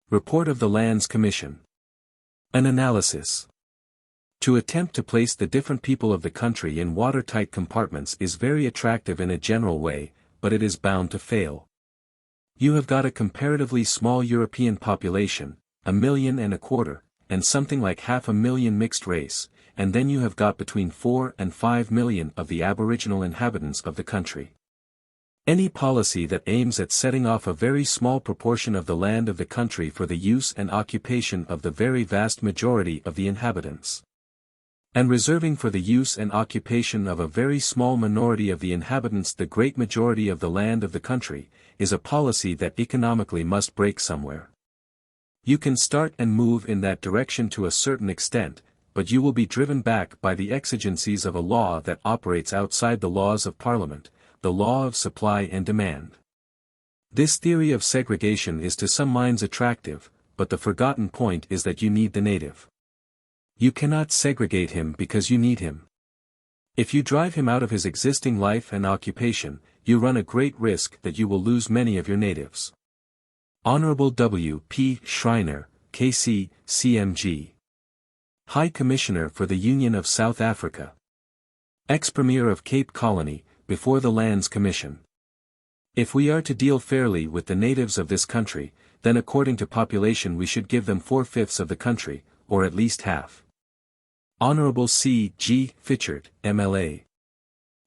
Report of the Lands Commission. An analysis. To attempt to place the different people of the country in watertight compartments is very attractive in a general way, but it is bound to fail. You have got a comparatively small European population, 1.25 million, and something like 500,000 mixed race, and then you have got between 4 and 5 million of the aboriginal inhabitants of the country. Any policy that aims at setting off a very small proportion of the land of the country for the use and occupation of the very vast majority of the inhabitants, and reserving for the use and occupation of a very small minority of the inhabitants the great majority of the land of the country, is a policy that economically must break somewhere. You can start and move in that direction to a certain extent, but you will be driven back by the exigencies of a law that operates outside the laws of Parliament, the law of supply and demand. This theory of segregation is to some minds attractive, but the forgotten point is that you need the native. You cannot segregate him because you need him. If you drive him out of his existing life and occupation, you run a great risk that you will lose many of your natives. Honorable W. P. Schreiner, K.C., CMG. High Commissioner for the Union of South Africa. Ex-Premier of Cape Colony, before the Lands Commission. If we are to deal fairly with the natives of this country, then according to population we should give them 4/5 of the country, or at least half. Honorable C. G. Fitchard, MLA.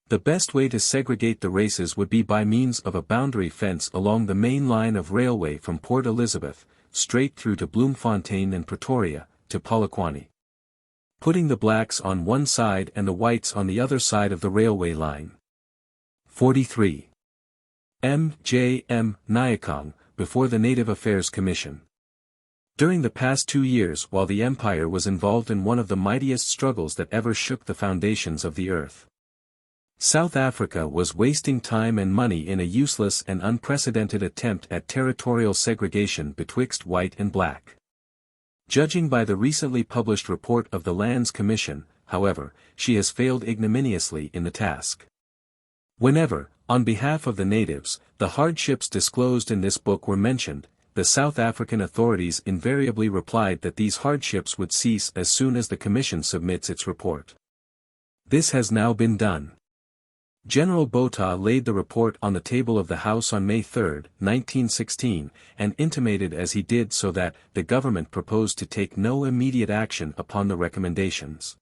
The best way to segregate the races would be by means of a boundary fence along the main line of railway from Port Elizabeth, straight through to Bloemfontein and Pretoria, to Polokwane. Putting the blacks on one side and the whites on the other side of the railway line. 43. M. J. M. Nyakang, before the Native Affairs Commission. During the past 2 years while the Empire was involved in one of the mightiest struggles that ever shook the foundations of the earth, South Africa was wasting time and money in a useless and unprecedented attempt at territorial segregation betwixt white and black. Judging by the recently published report of the Lands Commission, however, she has failed ignominiously in the task. Whenever, on behalf of the natives, the hardships disclosed in this book were mentioned, the South African authorities invariably replied that these hardships would cease as soon as the Commission submits its report. This has now been done. General Botha laid the report on the table of the House on May 3, 1916, and intimated as he did so that the government proposed to take no immediate action upon the recommendations,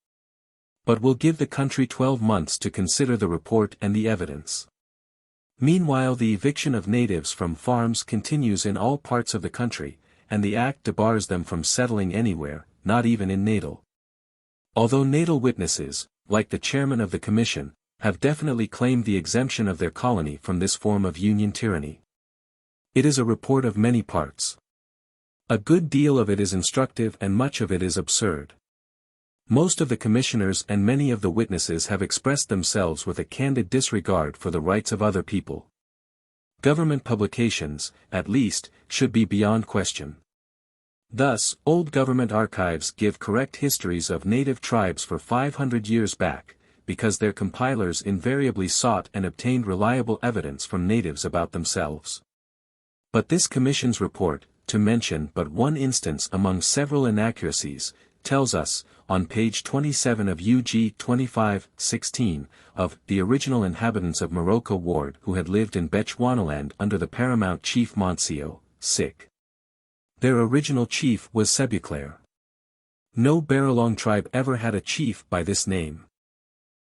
but will give the country 12 months to consider the report and the evidence. Meanwhile the eviction of natives from farms continues in all parts of the country, and the Act debars them from settling anywhere, not even in Natal. Although Natal witnesses, like the chairman of the Commission, have definitely claimed the exemption of their colony from this form of Union tyranny. It is a report of many parts. A good deal of it is instructive and much of it is absurd. Most of the commissioners and many of the witnesses have expressed themselves with a candid disregard for the rights of other people. Government publications, at least, should be beyond question. Thus, old government archives give correct histories of native tribes for 500 years back, because their compilers invariably sought and obtained reliable evidence from natives about themselves. But this Commission's report, to mention but one instance among several inaccuracies, tells us, on page 27 of UG 2516, of the original inhabitants of Morocco Ward who had lived in Bechuanaland under the paramount chief Monsieur, sick. Their original chief was Sebuclair. No Barolong tribe ever had a chief by this name.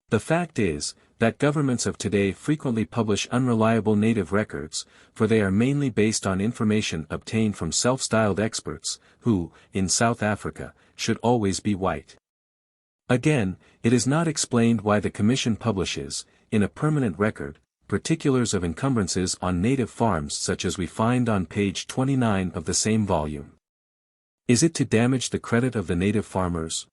The fact is, that governments of today frequently publish unreliable native records, for they are mainly based on information obtained from self-styled experts, who, in South Africa, should always be white. Again, it is not explained why the Commission publishes, in a permanent record, particulars of encumbrances on native farms such as we find on page 29 of the same volume. Is it to damage the credit of the native farmers?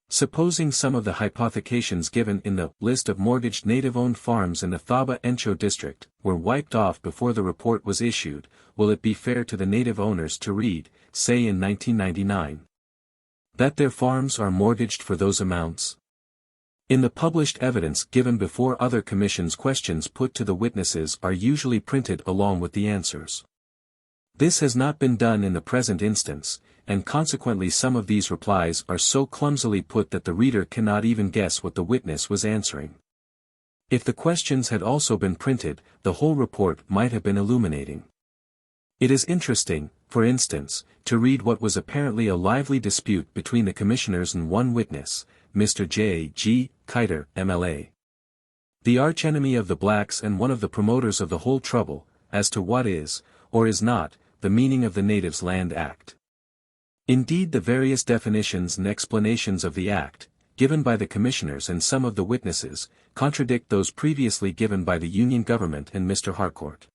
Supposing some of the hypothecations given in the list of mortgaged native-owned farms in the Thaba Encho district were wiped off before the report was issued, will it be fair to the native owners to read, say in 1999, that their farms are mortgaged for those amounts? In the published evidence given before other commissions, questions put to the witnesses are usually printed along with the answers. This has not been done in the present instance, and consequently some of these replies are so clumsily put that the reader cannot even guess what the witness was answering. If the questions had also been printed, the whole report might have been illuminating. It is interesting, for instance, to read what was apparently a lively dispute between the commissioners and one witness, Mr. J. G. Kiter, MLA. The archenemy of the blacks and one of the promoters of the whole trouble, as to what is, or is not, the meaning of the Natives' Land Act. Indeed, the various definitions and explanations of the Act, given by the commissioners and some of the witnesses, contradict those previously given by the Union government and Mr. Harcourt.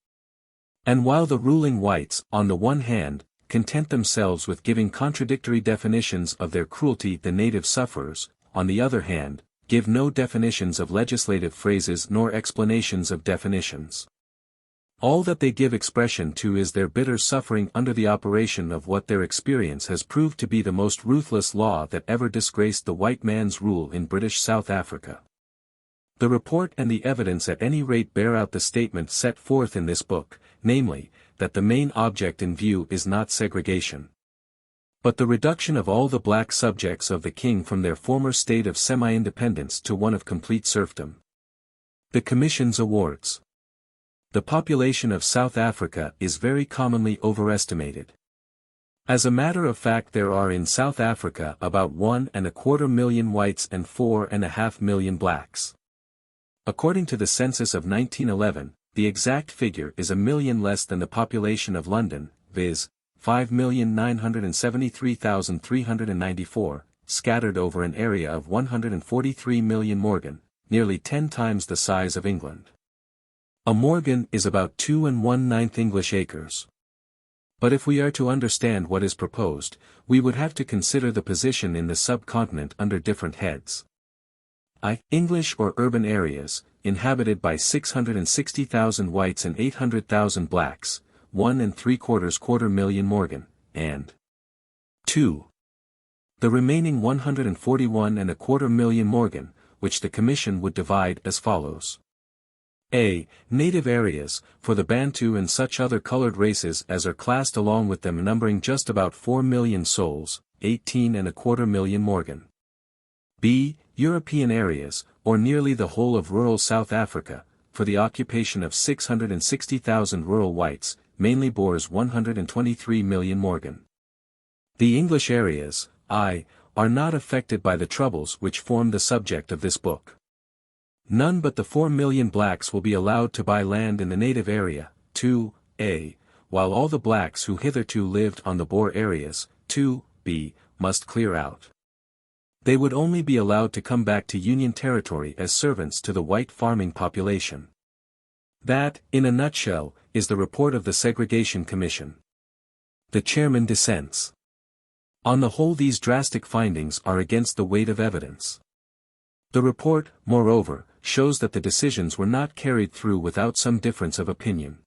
And while the ruling whites, on the one hand, content themselves with giving contradictory definitions of their cruelty the native sufferers, on the other hand, give no definitions of legislative phrases nor explanations of definitions. All that they give expression to is their bitter suffering under the operation of what their experience has proved to be the most ruthless law that ever disgraced the white man's rule in British South Africa. The report and the evidence at any rate bear out the statement set forth in this book, namely, that the main object in view is not segregation, but the reduction of all the black subjects of the king from their former state of semi-independence to one of complete serfdom. The Commission's awards. The population of South Africa is very commonly overestimated. As a matter of fact, there are in South Africa about 1.25 million whites and 4.5 million blacks. According to the census of 1911, the exact figure is 1 million less than the population of London, viz., 5,973,394, scattered over an area of 143 million morgen, nearly 10 times the size of England. A morgen is about 2 1/9 English acres. But if we are to understand what is proposed, we would have to consider the position in the subcontinent under different heads. English or urban areas, inhabited by 660,000 whites and 800,000 blacks, 1.75 million morgen, and 2. The remaining 141.25 million morgen, which the Commission would divide as follows. A. Native areas, for the Bantu and such other colored races as are classed along with them, numbering just about 4 million souls, 18.25 million morgen. B. European areas, or nearly the whole of rural South Africa, for the occupation of 660,000 rural whites, mainly Boers, 123 million morgen. The English areas, are not affected by the troubles which form the subject of this book. None but the 4 million blacks will be allowed to buy land in the native area, 2a, while all the blacks who hitherto lived on the Boer areas, 2b, must clear out. They would only be allowed to come back to Union territory as servants to the white farming population. That, in a nutshell, is the report of the Segregation Commission. The chairman dissents. On the whole, these drastic findings are against the weight of evidence. The report, moreover, shows that the decisions were not carried through without some difference of opinion.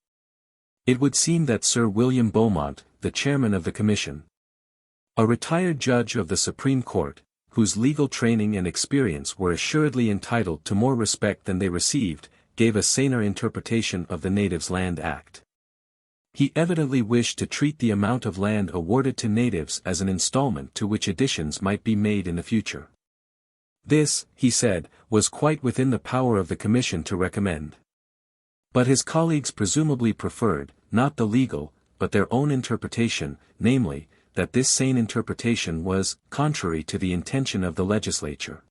It would seem that Sir William Beaumont, the chairman of the Commission, a retired judge of the Supreme Court, whose legal training and experience were assuredly entitled to more respect than they received, gave a saner interpretation of the Natives' Land Act. He evidently wished to treat the amount of land awarded to natives as an installment to which additions might be made in the future. This, he said, was quite within the power of the Commission to recommend. But his colleagues presumably preferred, not the legal, but their own interpretation, namely, that this sane interpretation was contrary to the intention of the legislature.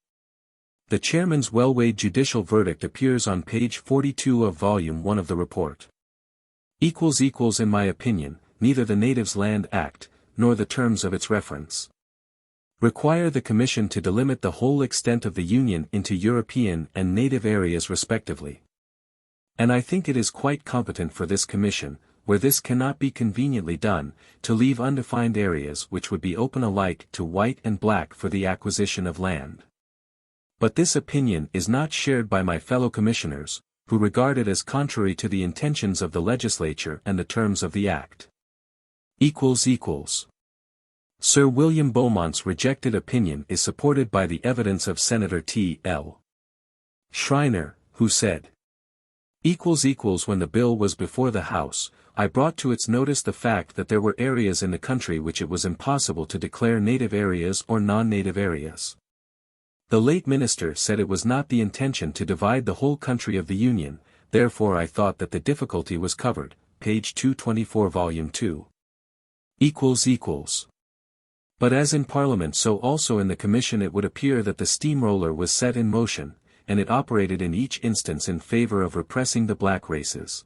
The chairman's well-weighed judicial verdict appears on page 42 of Volume 1 of the report. In my opinion, neither the Natives' Land Act, nor the terms of its reference, require the Commission to delimit the whole extent of the Union into European and native areas respectively. And I think it is quite competent for this Commission, where this cannot be conveniently done, to leave undefined areas which would be open alike to white and black for the acquisition of land. But this opinion is not shared by my fellow Commissioners, who regard it as contrary to the intentions of the legislature and the terms of the Act. Sir William Beaumont's rejected opinion is supported by the evidence of Senator T.L. Schreiner, who said, when the bill was before the House, I brought to its notice the fact that there were areas in the country which it was impossible to declare native areas or non-native areas. The late minister said it was not the intention to divide the whole country of the Union, therefore I thought that the difficulty was covered, page 224 volume 2. But as in Parliament so also in the Commission it would appear that the steamroller was set in motion, and it operated in each instance in favor of repressing the black races.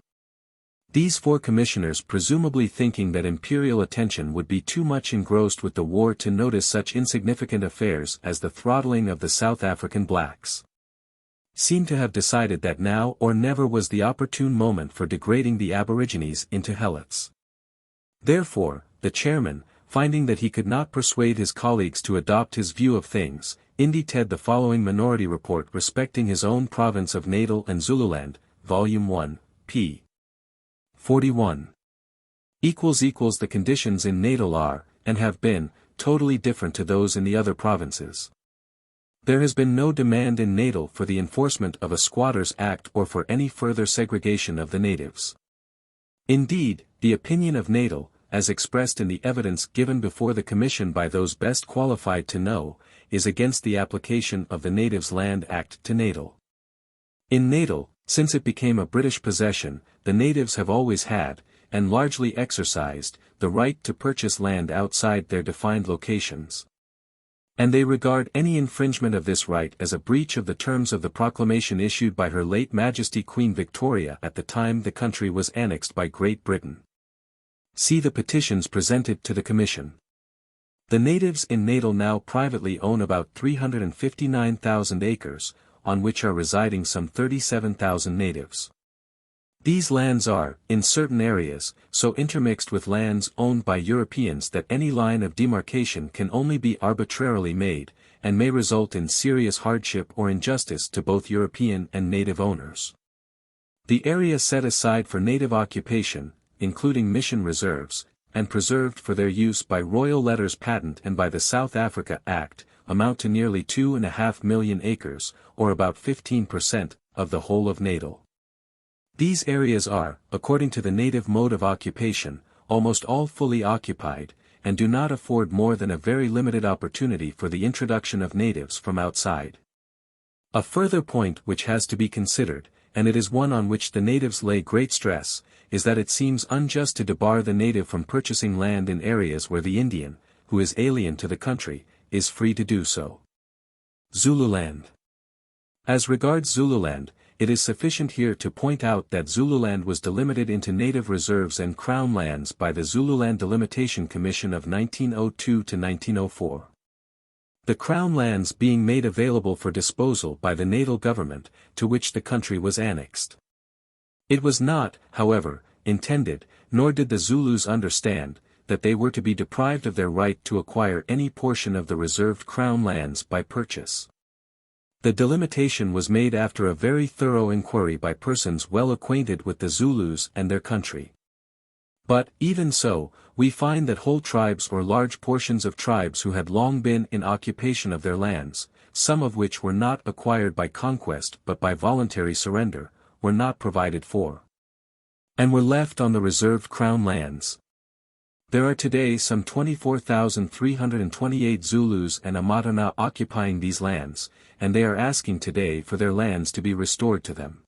These 4 commissioners presumably thinking that imperial attention would be too much engrossed with the war to notice such insignificant affairs as the throttling of the South African blacks, seem to have decided that now or never was the opportune moment for degrading the aborigines into helots. Therefore, the chairman, finding that he could not persuade his colleagues to adopt his view of things, indited the following minority report respecting his own province of Natal and Zululand, Volume 1, p. 41. The conditions in Natal are, and have been, totally different to those in the other provinces. There has been no demand in Natal for the enforcement of a Squatters' Act or for any further segregation of the natives. Indeed, the opinion of Natal, as expressed in the evidence given before the Commission by those best qualified to know, is against the application of the Natives' Land Act to Natal. In Natal, since it became a British possession, the natives have always had, and largely exercised, the right to purchase land outside their defined locations. And they regard any infringement of this right as a breach of the terms of the proclamation issued by Her late Majesty Queen Victoria at the time the country was annexed by Great Britain. See the petitions presented to the Commission. The natives in Natal now privately own about 359,000 acres, on which are residing some 37,000 natives. These lands are, in certain areas, so intermixed with lands owned by Europeans that any line of demarcation can only be arbitrarily made, and may result in serious hardship or injustice to both European and native owners. The area set aside for native occupation, including mission reserves, and preserved for their use by Royal Letters Patent and by the South Africa Act, amount to nearly 2.5 million acres, or about 15%, of the whole of Natal. These areas are, according to the native mode of occupation, almost all fully occupied, and do not afford more than a very limited opportunity for the introduction of natives from outside. A further point which has to be considered, and it is one on which the natives lay great stress, is that it seems unjust to debar the native from purchasing land in areas where the Indian, who is alien to the country, is free to do so. Zululand. As regards Zululand, it is sufficient here to point out that Zululand was delimited into native reserves and crown lands by the Zululand Delimitation Commission of 1902 to 1904. The crown lands being made available for disposal by the Natal government, to which the country was annexed. It was not, however, intended, nor did the Zulus understand, that they were to be deprived of their right to acquire any portion of the reserved crown lands by purchase. The delimitation was made after a very thorough inquiry by persons well acquainted with the Zulus and their country. But, even so, we find that whole tribes or large portions of tribes who had long been in occupation of their lands, some of which were not acquired by conquest but by voluntary surrender, were not provided for, and were left on the reserved crown lands. There are today some 24,328 Zulus and Amatana occupying these lands, and they are asking today for their lands to be restored to them.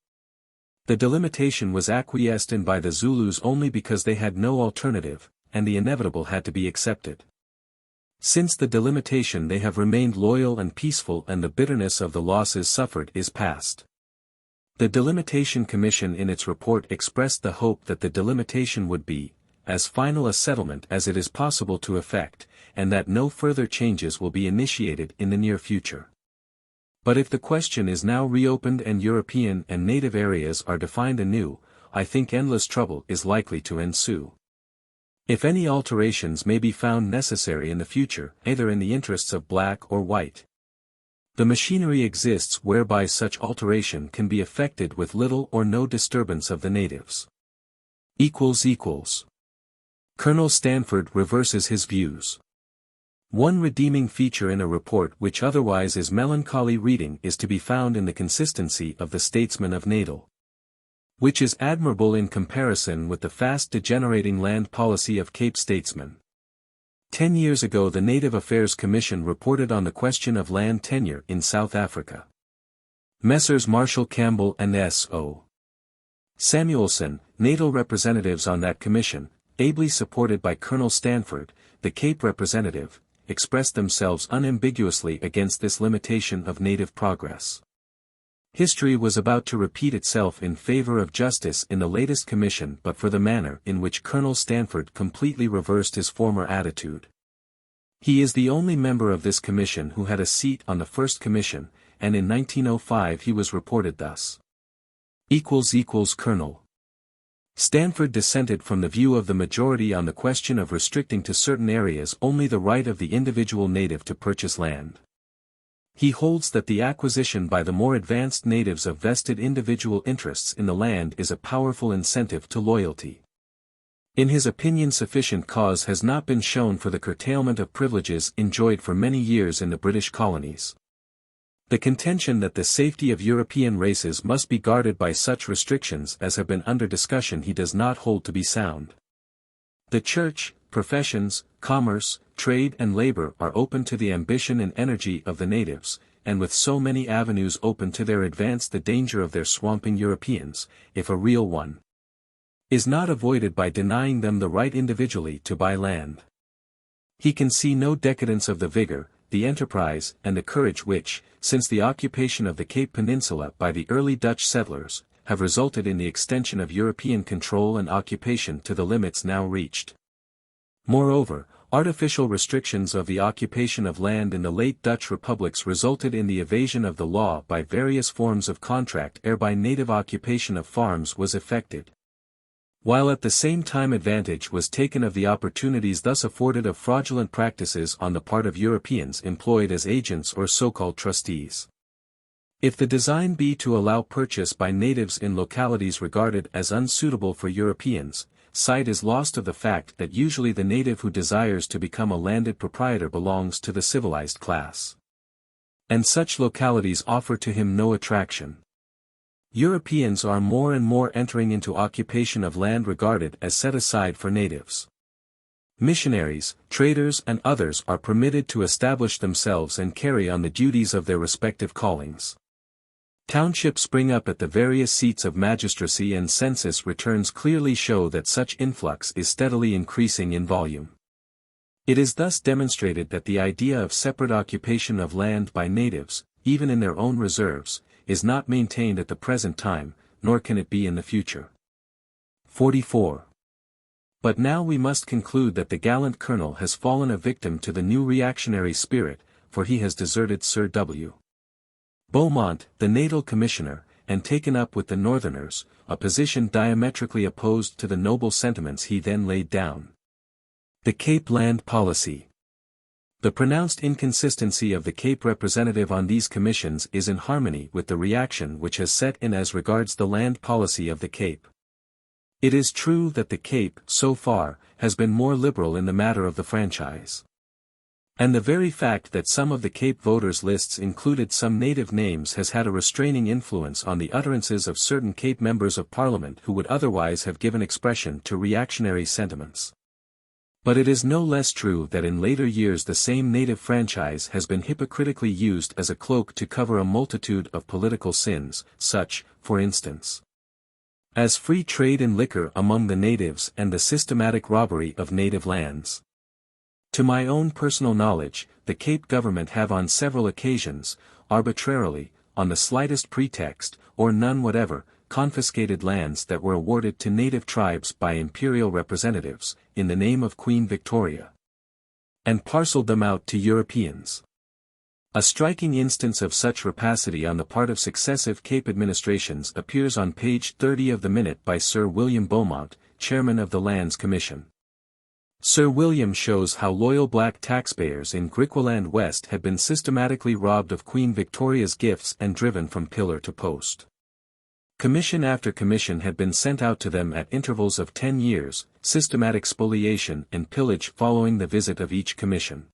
The delimitation was acquiesced in by the Zulus only because they had no alternative, and the inevitable had to be accepted. Since the delimitation they have remained loyal and peaceful, and the bitterness of the losses suffered is past. The Delimitation Commission in its report expressed the hope that the delimitation would be, as final a settlement as it is possible to effect, and that no further changes will be initiated in the near future. But if the question is now reopened and European and native areas are defined anew, I think endless trouble is likely to ensue. If any alterations may be found necessary in the future, either in the interests of black or white, the machinery exists whereby such alteration can be effected with little or no disturbance of the natives. Colonel Stanford reverses his views. One redeeming feature in a report which otherwise is melancholy reading is to be found in the consistency of the statesmen of Natal. which is admirable in comparison with the fast degenerating land policy of Cape statesmen. 10 years ago the Native Affairs Commission reported on the question of land tenure in South Africa. Messrs. Marshall Campbell and S.O. Samuelson, natal representatives on that commission, ably supported by Colonel Stanford, the Cape representative, expressed themselves unambiguously against this limitation of native progress. History was about to repeat itself in favor of justice in the latest commission but for the manner in which Colonel Stanford completely reversed his former attitude. He is the only member of this commission who had a seat on the first commission, and in 1905 he was reported thus. Colonel Stanford dissented from the view of the majority on the question of restricting to certain areas only the right of the individual native to purchase land. He holds that the acquisition by the more advanced natives of vested individual interests in the land is a powerful incentive to loyalty. In his opinion sufficient cause has not been shown for the curtailment of privileges enjoyed for many years in the British colonies. The contention that the safety of European races must be guarded by such restrictions as have been under discussion he does not hold to be sound. The church, professions, commerce, trade and labor are open to the ambition and energy of the natives, and with so many avenues open to their advance the danger of their swamping Europeans, if a real one, is not avoided by denying them the right individually to buy land. He can see no decadence of the vigor, the enterprise and the courage which, since the occupation of the Cape Peninsula by the early Dutch settlers, have resulted in the extension of European control and occupation to the limits now reached. Moreover, artificial restrictions of the occupation of land in the late Dutch republics resulted in the evasion of the law by various forms of contract whereby native occupation of farms was effected, while at the same time advantage was taken of the opportunities thus afforded of fraudulent practices on the part of Europeans employed as agents or so-called trustees. If the design be to allow purchase by natives in localities regarded as unsuitable for Europeans, sight is lost of the fact that usually the native who desires to become a landed proprietor belongs to the civilized class, and such localities offer to him no attraction. Europeans are more and more entering into occupation of land regarded as set aside for natives. Missionaries, traders and others are permitted to establish themselves and carry on the duties of their respective callings. Townships spring up at the various seats of magistracy and census returns clearly show that such influx is steadily increasing in volume. It is thus demonstrated that the idea of separate occupation of land by natives, even in their own reserves, is not maintained at the present time, nor can it be in the future. 44. But now we must conclude that the gallant colonel has fallen a victim to the new reactionary spirit, for he has deserted Sir W. Beaumont, the natal commissioner, and taken up with the Northerners, a position diametrically opposed to the noble sentiments he then laid down. The Cape Land Policy. The pronounced inconsistency of the Cape representative on these commissions is in harmony with the reaction which has set in as regards the land policy of the Cape. It is true that the Cape, so far, has been more liberal in the matter of the franchise. And the very fact that some of the Cape voters' lists included some native names has had a restraining influence on the utterances of certain Cape members of Parliament who would otherwise have given expression to reactionary sentiments. But it is no less true that in later years the same native franchise has been hypocritically used as a cloak to cover a multitude of political sins, such, for instance, as free trade in liquor among the natives and the systematic robbery of native lands. To my own personal knowledge, the Cape government have on several occasions, arbitrarily, on the slightest pretext, or none whatever, confiscated lands that were awarded to native tribes by imperial representatives, in the name of Queen Victoria, and parceled them out to Europeans. A striking instance of such rapacity on the part of successive Cape administrations appears on page 30 of the Minute by Sir William Beaumont, chairman of the Lands Commission. Sir William shows how loyal black taxpayers in Griqualand West had been systematically robbed of Queen Victoria's gifts and driven from pillar to post. Commission after commission had been sent out to them at intervals of 10 years, systematic spoliation and pillage following the visit of each commission.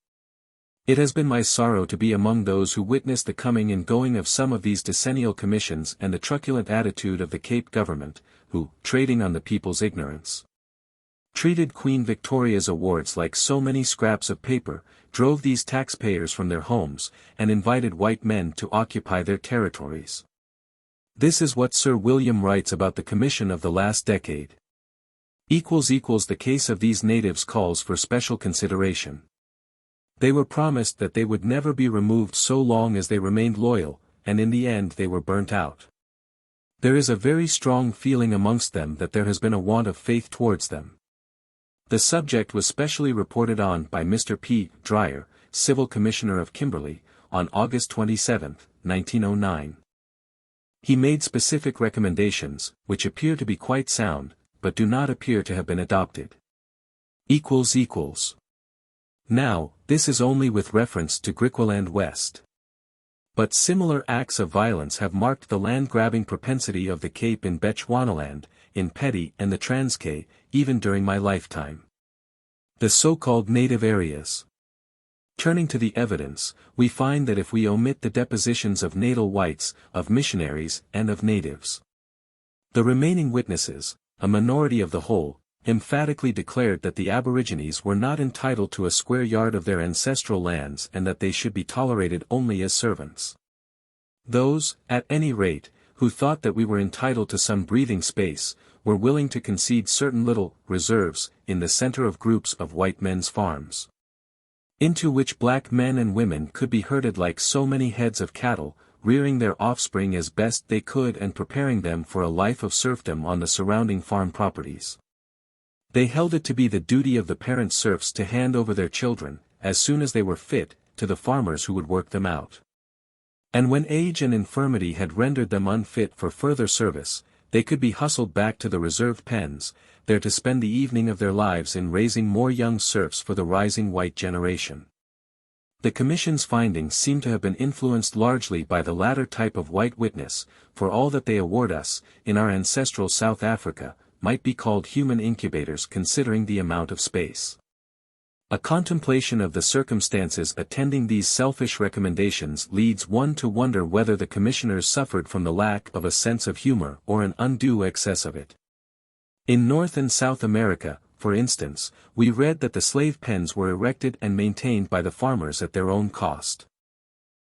It has been my sorrow to be among those who witnessed the coming and going of some of these decennial commissions and the truculent attitude of the Cape government, who, trading on the people's ignorance, treated Queen Victoria's awards like so many scraps of paper, drove these taxpayers from their homes, and invited white men to occupy their territories. This is what Sir William writes about the commission of the last decade. The case of these natives calls for special consideration. They were promised that they would never be removed so long as they remained loyal, and in the end they were burnt out. There is a very strong feeling amongst them that there has been a want of faith towards them. The subject was specially reported on by Mr. P. Dreyer, Civil Commissioner of Kimberley, on August 27, 1909. He made specific recommendations, which appear to be quite sound, but do not appear to have been adopted. Now, this is only with reference to Griqualand West. But similar acts of violence have marked the land-grabbing propensity of the Cape in Bechuanaland, in Petty and the Transkei, even during my lifetime. The so-called native areas. Turning to the evidence, we find that if we omit the depositions of natal whites, of missionaries, and of natives, the remaining witnesses, a minority of the whole, emphatically declared that the Aborigines were not entitled to a square yard of their ancestral lands and that they should be tolerated only as servants. Those, at any rate, who thought that we were entitled to some breathing space, were willing to concede certain little reserves in the center of groups of white men's farms, into which black men and women could be herded like so many heads of cattle, rearing their offspring as best they could and preparing them for a life of serfdom on the surrounding farm properties. They held it to be the duty of the parent serfs to hand over their children, as soon as they were fit, to the farmers who would work them out. And when age and infirmity had rendered them unfit for further service, they could be hustled back to the reserved pens, there to spend the evening of their lives in raising more young serfs for the rising white generation. The Commission's findings seem to have been influenced largely by the latter type of white witness, for all that they award us, in our ancestral South Africa, might be called human incubators considering the amount of space. A contemplation of the circumstances attending these selfish recommendations leads one to wonder whether the commissioners suffered from the lack of a sense of humor or an undue excess of it. In North and South America, for instance, we read that the slave pens were erected and maintained by the farmers at their own cost.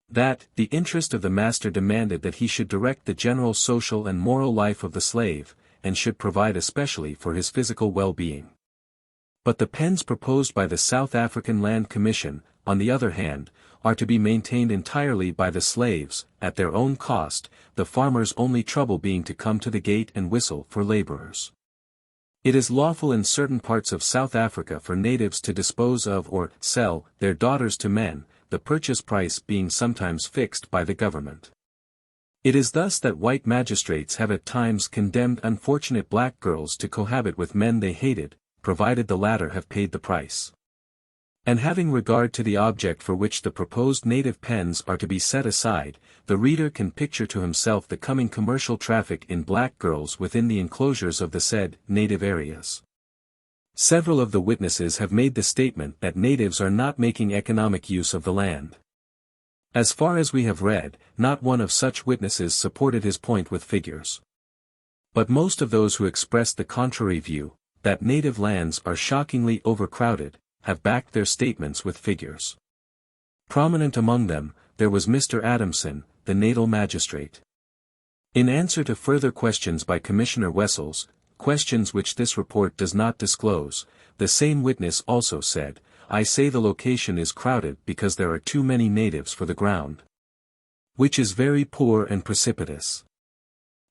That, the interest of the master demanded that he should direct the general social and moral life of the slave, and should provide especially for his physical well-being. But the pens proposed by the South African Land Commission, on the other hand, are to be maintained entirely by the slaves, at their own cost, the farmers' only trouble being to come to the gate and whistle for laborers. It is lawful in certain parts of South Africa for natives to dispose of or sell their daughters to men, the purchase price being sometimes fixed by the government. It is thus that white magistrates have at times condemned unfortunate black girls to cohabit with men they hated, provided the latter have paid the price. And having regard to the object for which the proposed native pens are to be set aside, the reader can picture to himself the coming commercial traffic in black girls within the enclosures of the said native areas. Several of the witnesses have made the statement that natives are not making economic use of the land. As far as we have read, not one of such witnesses supported his point with figures. But most of those who expressed the contrary view, that native lands are shockingly overcrowded, have backed their statements with figures. Prominent among them, there was Mr. Adamson, the natal magistrate. In answer to further questions by Commissioner Wessels, questions which this report does not disclose, the same witness also said, "I say the location is crowded because there are too many natives for the ground, which is very poor and precipitous.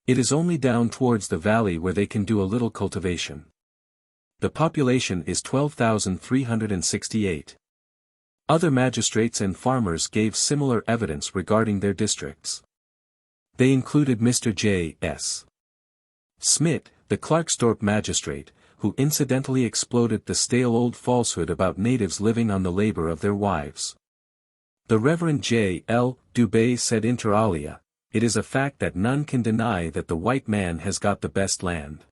It is only down towards the valley where they can do a little cultivation. The population is 12,368. Other magistrates and farmers gave similar evidence regarding their districts. They included Mr. J. S. Smith, the Klerksdorp magistrate, who incidentally exploded the stale old falsehood about natives living on the labor of their wives. The Reverend J. L. Dubé said inter alia, "It is a fact that none can deny that the white man has got the best land.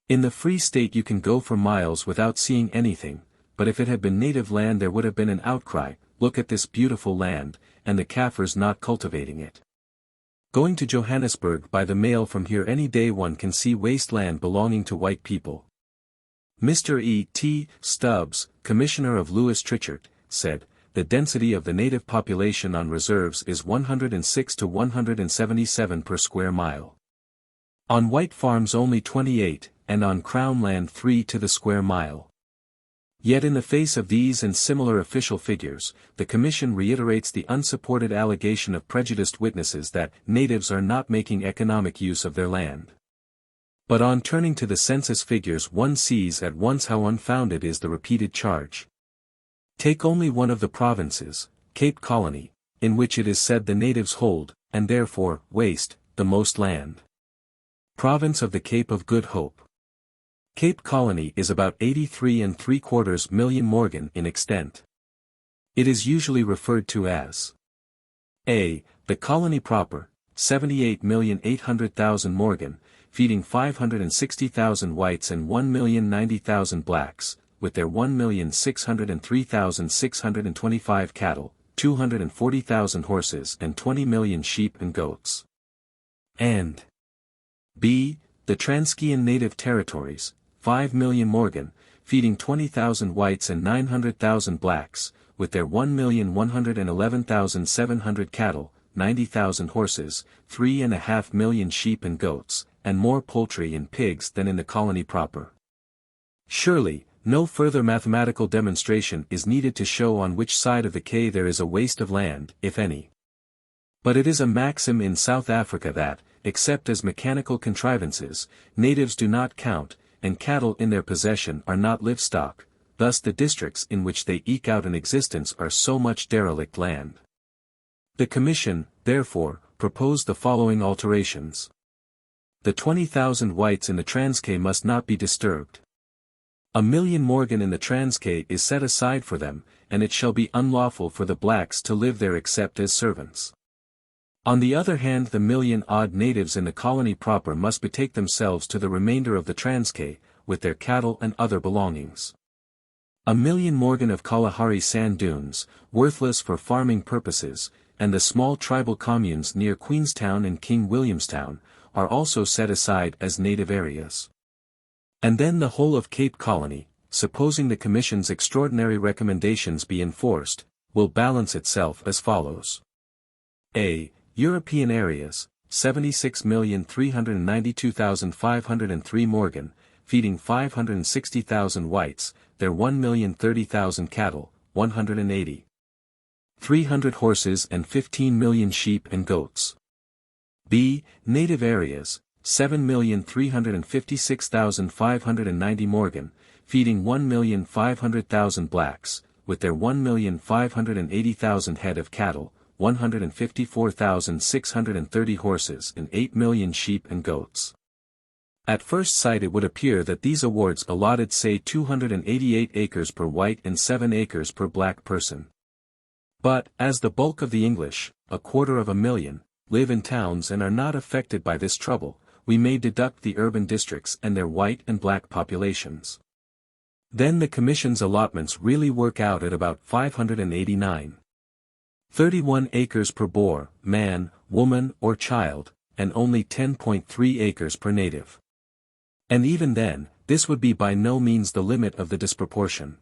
In the Free State you can go for miles without seeing anything, but if it had been native land there would have been an outcry, look at this beautiful land, and the Kaffirs not cultivating it. Going to Johannesburg by the mail from here any day one can see wasteland belonging to white people. Mr. E. T. Stubbs, Commissioner of Lewis Trichardt, said, the density of the native population on reserves is 106 to 177 per square mile. On white farms only 28, and on crown land 3 to the square mile. Yet in the face of these and similar official figures, the Commission reiterates the unsupported allegation of prejudiced witnesses that natives are not making economic use of their land. But on turning to the census figures one sees at once how unfounded is the repeated charge. Take only one of the provinces, Cape Colony, in which it is said the natives hold, and therefore, waste, the most land. Province of the Cape of Good Hope. Cape Colony is about 83.75 million morgen in extent. It is usually referred to as A. The colony proper, 78,800,000 morgen, feeding 560,000 whites and 1,090,000 blacks, with their 1,603,625 cattle, 240,000 horses and 20 million sheep and goats. And B. The Transkeian Native Territories, 5 million morgen, feeding 20,000 whites and 900,000 blacks, with their 1,111,700 cattle, 90,000 horses, 3.5 million sheep and goats, and more poultry and pigs than in the colony proper. Surely, no further mathematical demonstration is needed to show on which side of the K there is a waste of land, if any. But it is a maxim in South Africa that, except as mechanical contrivances, natives do not count, and cattle in their possession are not livestock, thus the districts in which they eke out an existence are so much derelict land. The Commission, therefore, proposed the following alterations. The 20,000 whites in the Transkei must not be disturbed. 1 million morgen in the Transkei is set aside for them, and it shall be unlawful for the blacks to live there except as servants. On the other hand, the million-odd natives in the colony proper must betake themselves to the remainder of the Transkei, with their cattle and other belongings. 1 million morgen of Kalahari sand dunes, worthless for farming purposes, and the small tribal communes near Queenstown and King Williamstown, are also set aside as native areas. And then the whole of Cape Colony, supposing the Commission's extraordinary recommendations be enforced, will balance itself as follows. A. European areas, 76,392,503 morgen, feeding 560,000 whites, their 1,030,000 cattle, 180. 300 horses and 15 million sheep and goats. B. Native areas, 7,356,590 morgen, feeding 1,500,000 blacks, with their 1,580,000 head of cattle, 154,630 horses and 8 million sheep and goats. At first sight it would appear that these awards allotted say 288 acres per white and 7 acres per black person. But, as the bulk of the English, 250,000, live in towns and are not affected by this trouble, we may deduct the urban districts and their white and black populations. Then the Commission's allotments really work out at about 589.31 acres per Boer, man, woman or child, and only 10.3 acres per native. And even then, this would be by no means the limit of the disproportion.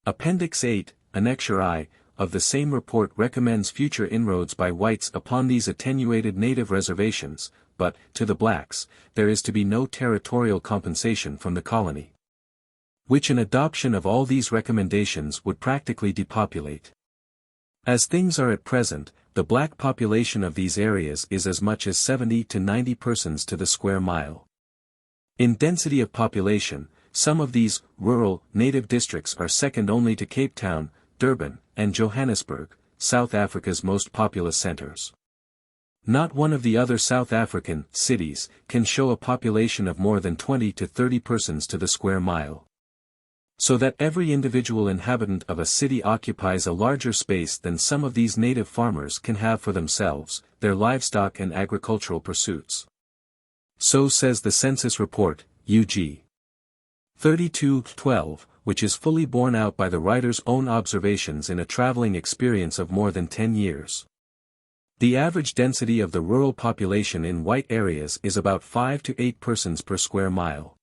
Appendix 8, Annexure I, of the same report recommends future inroads by whites upon these attenuated native reservations, but, to the blacks, there is to be no territorial compensation from the colony. Which an adoption of all these recommendations would practically depopulate. As things are at present, the black population of these areas is as much as 70 to 90 persons to the square mile. In density of population, some of these rural, native districts are second only to Cape Town, Durban, and Johannesburg, South Africa's most populous centers. Not one of the other South African cities can show a population of more than 20 to 30 persons to the square mile. So that every individual inhabitant of a city occupies a larger space than some of these native farmers can have for themselves, their livestock and agricultural pursuits. So says the census report, UG 32-12, which is fully borne out by the writer's own observations in a traveling experience of more than 10 years. The average density of the rural population in white areas is about 5 to 8 persons per square mile.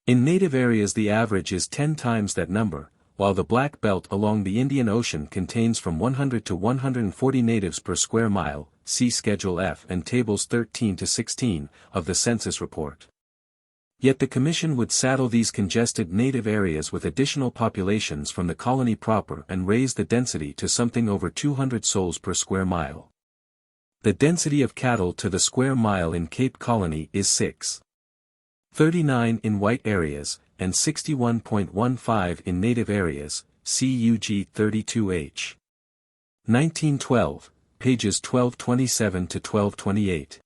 In native areas the average is 10 times that number, while the Black Belt along the Indian Ocean contains from 100 to 140 natives per square mile, see Schedule F and Tables 13 to 16 of the census report. Yet the Commission would saddle these congested native areas with additional populations from the colony proper and raise the density to something over 200 souls per square mile. The density of cattle to the square mile in Cape Colony is 6.39 in white areas, and 61.15 in native areas, CUG 32H. 1912, pages 1227 to 1228.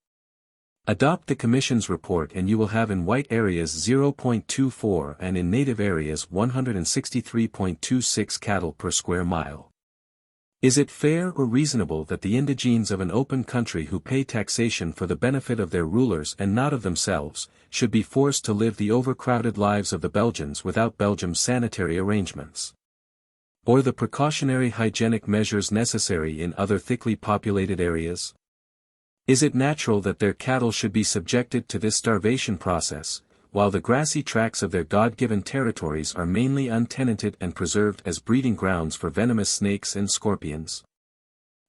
Adopt the Commission's report and you will have in white areas 0.24 and in native areas 163.26 cattle per square mile. Is it fair or reasonable that the indigenes of an open country who pay taxation for the benefit of their rulers and not of themselves, should be forced to live the overcrowded lives of the Belgians without Belgium's sanitary arrangements? Or the precautionary hygienic measures necessary in other thickly populated areas? Is it natural that their cattle should be subjected to this starvation process, while the grassy tracts of their God-given territories are mainly untenanted and preserved as breeding grounds for venomous snakes and scorpions?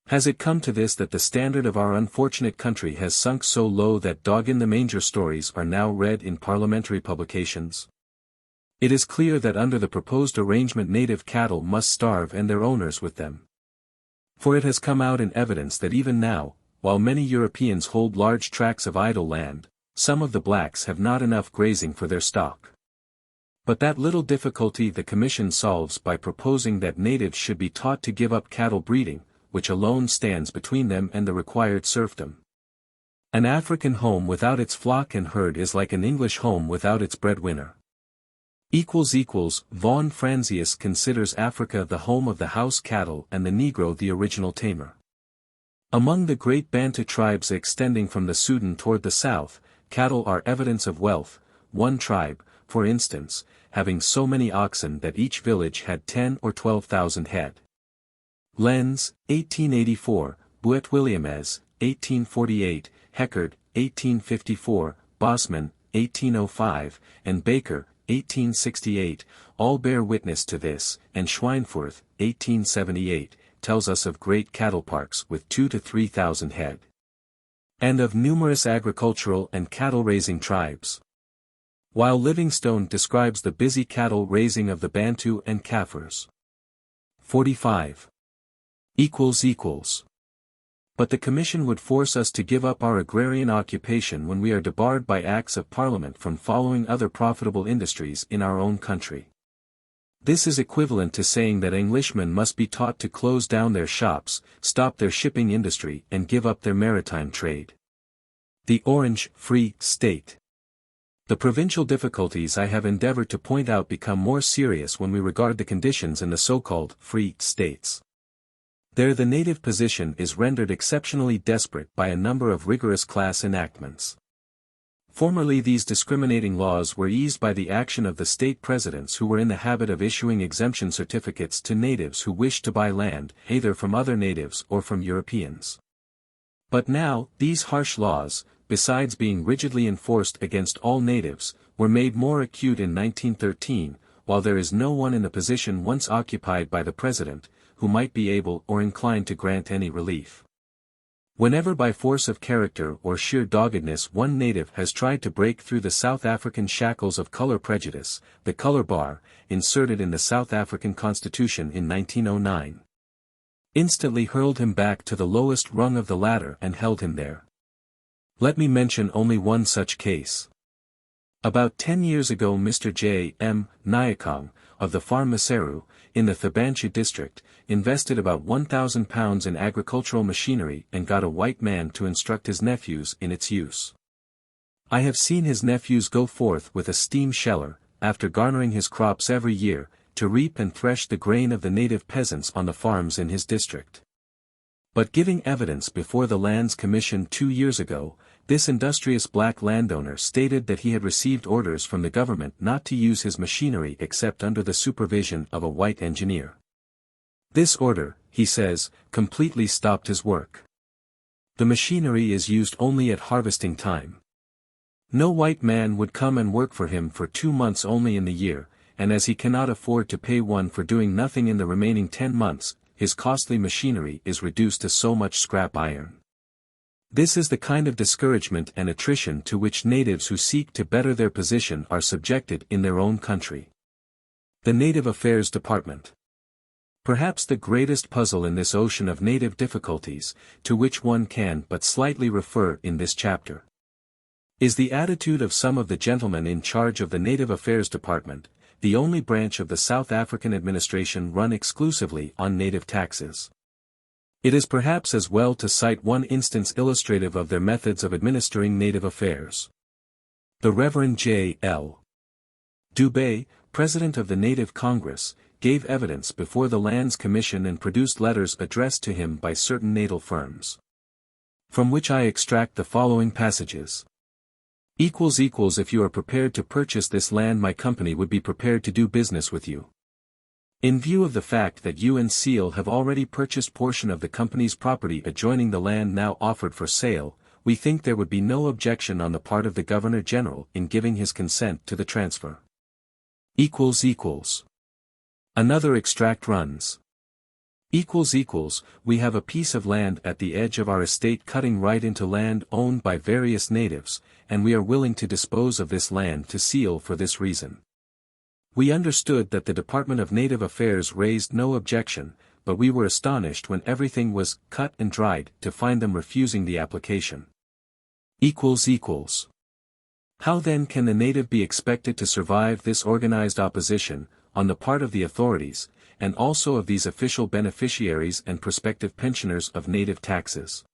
Has it come to this that the standard of our unfortunate country has sunk so low that dog-in-the-manger stories are now read in parliamentary publications? It is clear that under the proposed arrangement native cattle must starve and their owners with them. For it has come out in evidence that even now, while many Europeans hold large tracts of idle land, some of the blacks have not enough grazing for their stock. But that little difficulty the Commission solves by proposing that natives should be taught to give up cattle breeding, which alone stands between them and the required serfdom. An African home without its flock and herd is like an English home without its breadwinner. Vaughan Franzius considers Africa the home of the house cattle and the Negro the original tamer. Among the great Bantu tribes extending from the Sudan toward the south, cattle are evidence of wealth, one tribe, for instance, having so many oxen that each village had 10 or 12,000 head. Lenz, 1884, Buet Williames, 1848, Heckard, 1854, Bosman, 1805, and Baker, 1868, all bear witness to this, and Schweinfurth, 1878, tells us of great cattle parks with 2,000 to 3,000 head. And of numerous agricultural and cattle-raising tribes. While Livingstone describes the busy cattle raising of the Bantu and Kaffirs. 45. But the Commission would force us to give up our agrarian occupation when we are debarred by Acts of Parliament from following other profitable industries in our own country. This is equivalent to saying that Englishmen must be taught to close down their shops, stop their shipping industry and give up their maritime trade. The Orange Free State. The provincial difficulties I have endeavored to point out become more serious when we regard the conditions in the so-called free states. There the native position is rendered exceptionally desperate by a number of rigorous class enactments. Formerly these discriminating laws were eased by the action of the state presidents who were in the habit of issuing exemption certificates to natives who wished to buy land, either from other natives or from Europeans. But now, these harsh laws, besides being rigidly enforced against all natives, were made more acute in 1913, while there is no one in the position once occupied by the president, who might be able or inclined to grant any relief. Whenever by force of character or sheer doggedness one native has tried to break through the South African shackles of color prejudice, the color bar, inserted in the South African Constitution in 1909, instantly hurled him back to the lowest rung of the ladder and held him there. Let me mention only one such case. About 10 years ago Mr. J. M. Nyakong, of the farm Maseru, in the Thabanchu district, invested about £1,000 in agricultural machinery and got a white man to instruct his nephews in its use. I have seen his nephews go forth with a steam sheller, after garnering his crops every year, to reap and thresh the grain of the native peasants on the farms in his district. But giving evidence before the Lands Commission 2 years ago, This industrious black landowner stated that he had received orders from the government not to use his machinery except under the supervision of a white engineer. This order, he says, completely stopped his work. The machinery is used only at harvesting time. No white man would come and work for him for 2 months only in the year, and as he cannot afford to pay one for doing nothing in the remaining 10 months, his costly machinery is reduced to so much scrap iron. This is the kind of discouragement and attrition to which natives who seek to better their position are subjected in their own country. The Native Affairs Department. Perhaps the greatest puzzle in this ocean of native difficulties, to which one can but slightly refer in this chapter, is the attitude of some of the gentlemen in charge of the Native Affairs Department, the only branch of the South African administration run exclusively on native taxes. It is perhaps as well to cite one instance illustrative of their methods of administering native affairs. The Reverend J. L. Dubé, President of the Native Congress, gave evidence before the Lands Commission and produced letters addressed to him by certain natal firms, from which I extract the following passages. If you are prepared to purchase this land, my company would be prepared to do business with you. In view of the fact that you and Seal have already purchased portion of the company's property adjoining the land now offered for sale, we think there would be no objection on the part of the Governor-General in giving his consent to the transfer. Another extract runs. We have a piece of land at the edge of our estate cutting right into land owned by various natives, and we are willing to dispose of this land to Seal for this reason. We understood that the Department of Native Affairs raised no objection, but we were astonished when everything was cut and dried to find them refusing the application. How then can the native be expected to survive this organized opposition, on the part of the authorities, and also of these official beneficiaries and prospective pensioners of native taxes?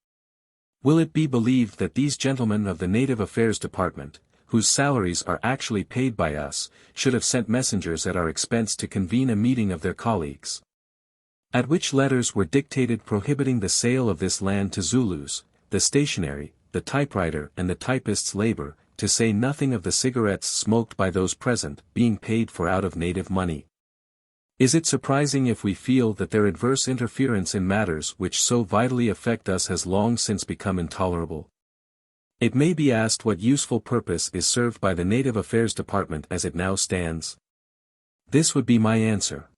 Will it be believed that these gentlemen of the Native Affairs Department, whose salaries are actually paid by us, should have sent messengers at our expense to convene a meeting of their colleagues, at which letters were dictated prohibiting the sale of this land to Zulus, the stationery, the typewriter and the typist's labor, to say nothing of the cigarettes smoked by those present being paid for out of native money? Is it surprising if we feel that their adverse interference in matters which so vitally affect us has long since become intolerable? It may be asked what useful purpose is served by the Native Affairs Department as it now stands. This would be my answer.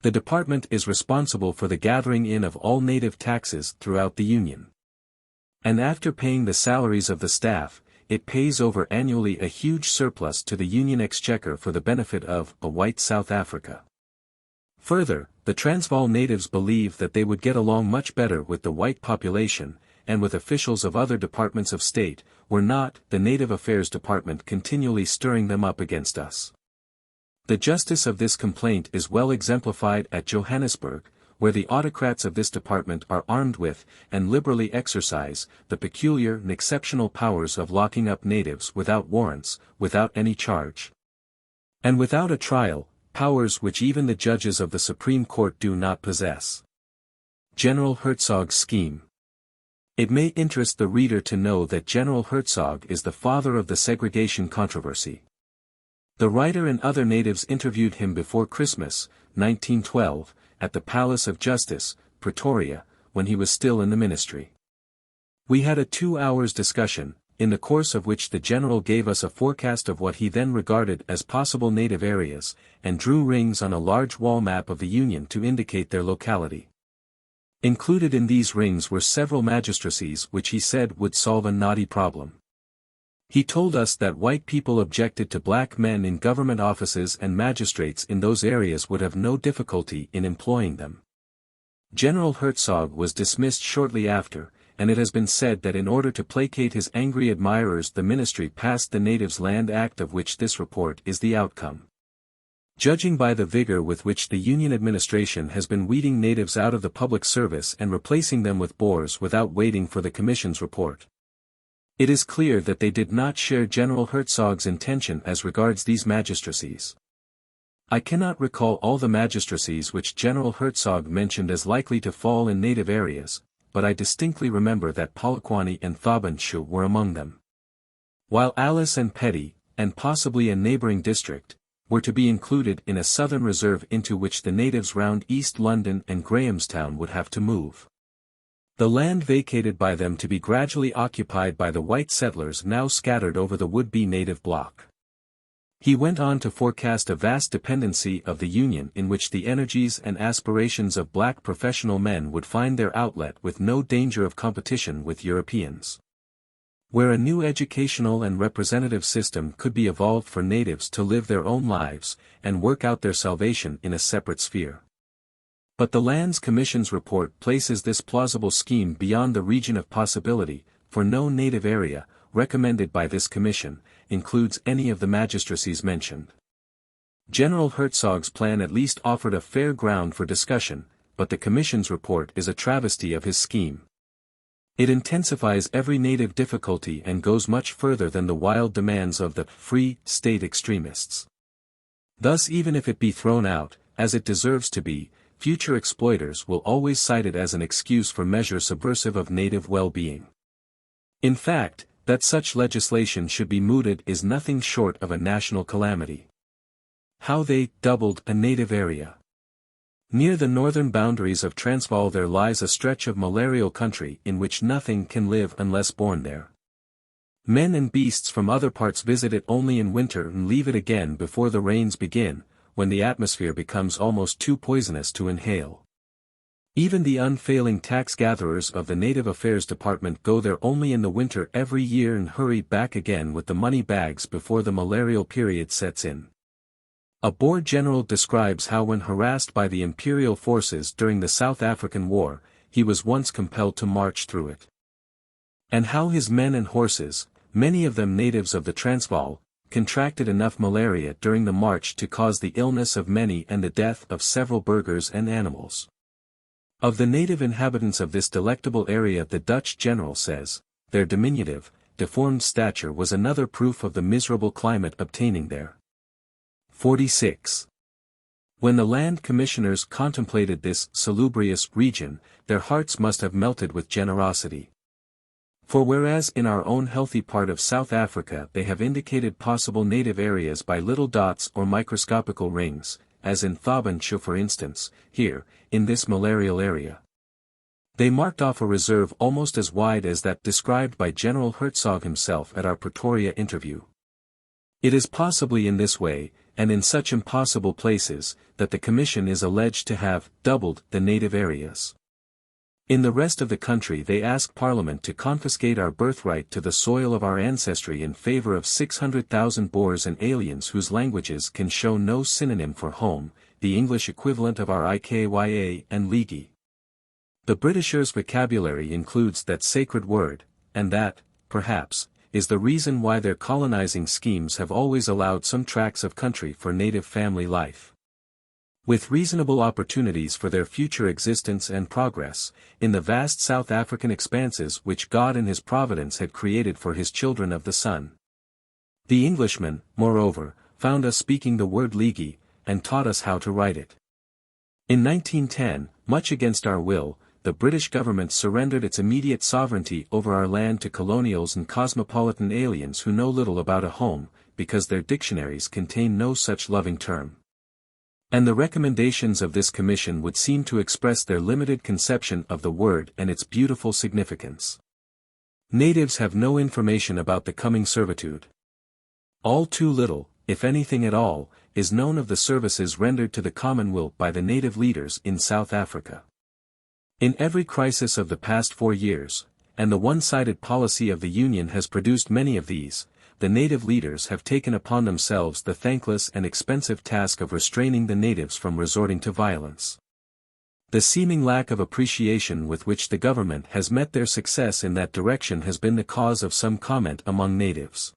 The department is responsible for the gathering in of all native taxes throughout the Union. And after paying the salaries of the staff, it pays over annually a huge surplus to the Union exchequer for the benefit of a white South Africa. Further, the Transvaal natives believe that they would get along much better with the white population, and with officials of other departments of state, were not the Native Affairs Department continually stirring them up against us. The justice of this complaint is well exemplified at Johannesburg, where the autocrats of this department are armed with, and liberally exercise, the peculiar and exceptional powers of locking up natives without warrants, without any charge, and without a trial, powers which even the judges of the Supreme Court do not possess. General Hertzog's scheme. It may interest the reader to know that General Hertzog is the father of the segregation controversy. The writer and other natives interviewed him before Christmas, 1912, at the Palace of Justice, Pretoria, when he was still in the ministry. We had a 2 hours discussion, in the course of which the general gave us a forecast of what he then regarded as possible native areas, and drew rings on a large wall map of the Union to indicate their locality. Included in these rings were several magistracies which he said would solve a knotty problem. He told us that white people objected to black men in government offices and magistrates in those areas would have no difficulty in employing them. General Hertzog was dismissed shortly after, and it has been said that in order to placate his angry admirers the ministry passed the Natives' Land Act, of which this report is the outcome. Judging by the vigor with which the Union administration has been weeding natives out of the public service and replacing them with Boers without waiting for the Commission's report, it is clear that they did not share General Hertzog's intention as regards these magistracies. I cannot recall all the magistracies which General Hertzog mentioned as likely to fall in native areas, but I distinctly remember that Polokwane and Thaubanchu were among them. While Alice and Petty, and possibly a neighbouring district, were to be included in a southern reserve into which the natives round East London and Grahamstown would have to move. The land vacated by them to be gradually occupied by the white settlers now scattered over the would-be native bloc. He went on to forecast a vast dependency of the Union in which the energies and aspirations of black professional men would find their outlet with no danger of competition with Europeans. Where a new educational and representative system could be evolved for natives to live their own lives, and work out their salvation in a separate sphere. But the Lands Commission's report places this plausible scheme beyond the region of possibility, for no native area, recommended by this commission, includes any of the magistracies mentioned. General Herzog's plan at least offered a fair ground for discussion, but the commission's report is a travesty of his scheme. It intensifies every native difficulty and goes much further than the wild demands of the free state extremists. Thus, even if it be thrown out, as it deserves to be, future exploiters will always cite it as an excuse for measures subversive of native well-being. In fact, that such legislation should be mooted is nothing short of a national calamity. How they doubled a native area. Near the northern boundaries of Transvaal there lies a stretch of malarial country in which nothing can live unless born there. Men and beasts from other parts visit it only in winter and leave it again before the rains begin, when the atmosphere becomes almost too poisonous to inhale. Even the unfailing tax-gatherers of the Native Affairs Department go there only in the winter every year and hurry back again with the money bags before the malarial period sets in. A Boer general describes how when harassed by the imperial forces during the South African War, he was once compelled to march through it. And how his men and horses, many of them natives of the Transvaal, contracted enough malaria during the march to cause the illness of many and the death of several burghers and animals. Of the native inhabitants of this delectable area the Dutch general says, their diminutive, deformed stature was another proof of the miserable climate obtaining there. 46. When the land commissioners contemplated this salubrious region, their hearts must have melted with generosity. For whereas in our own healthy part of South Africa they have indicated possible native areas by little dots or microscopical rings, as in Thaubanchu for instance, here, in this malarial area, they marked off a reserve almost as wide as that described by General Herzog himself at our Pretoria interview. It is possibly in this way, and in such impossible places, that the Commission is alleged to have doubled the native areas. In the rest of the country they ask Parliament to confiscate our birthright to the soil of our ancestry in favour of 600,000 Boers and aliens whose languages can show no synonym for home, the English equivalent of our IKYA and Ligi. The Britishers' vocabulary includes that sacred word, and that, perhaps, is the reason why their colonizing schemes have always allowed some tracts of country for native family life. With reasonable opportunities for their future existence and progress, in the vast South African expanses which God in His providence had created for His children of the sun. The Englishmen, moreover, found us speaking the word Ligi, and taught us how to write it. In 1910, much against our will, the British government surrendered its immediate sovereignty over our land to colonials and cosmopolitan aliens who know little about a home, because their dictionaries contain no such loving term. And the recommendations of this commission would seem to express their limited conception of the word and its beautiful significance. Natives have no information about the coming servitude. All too little, if anything at all, is known of the services rendered to the Commonwealth by the native leaders in South Africa. In every crisis of the past 4 years, and the one-sided policy of the Union has produced many of these, the native leaders have taken upon themselves the thankless and expensive task of restraining the natives from resorting to violence. The seeming lack of appreciation with which the government has met their success in that direction has been the cause of some comment among natives.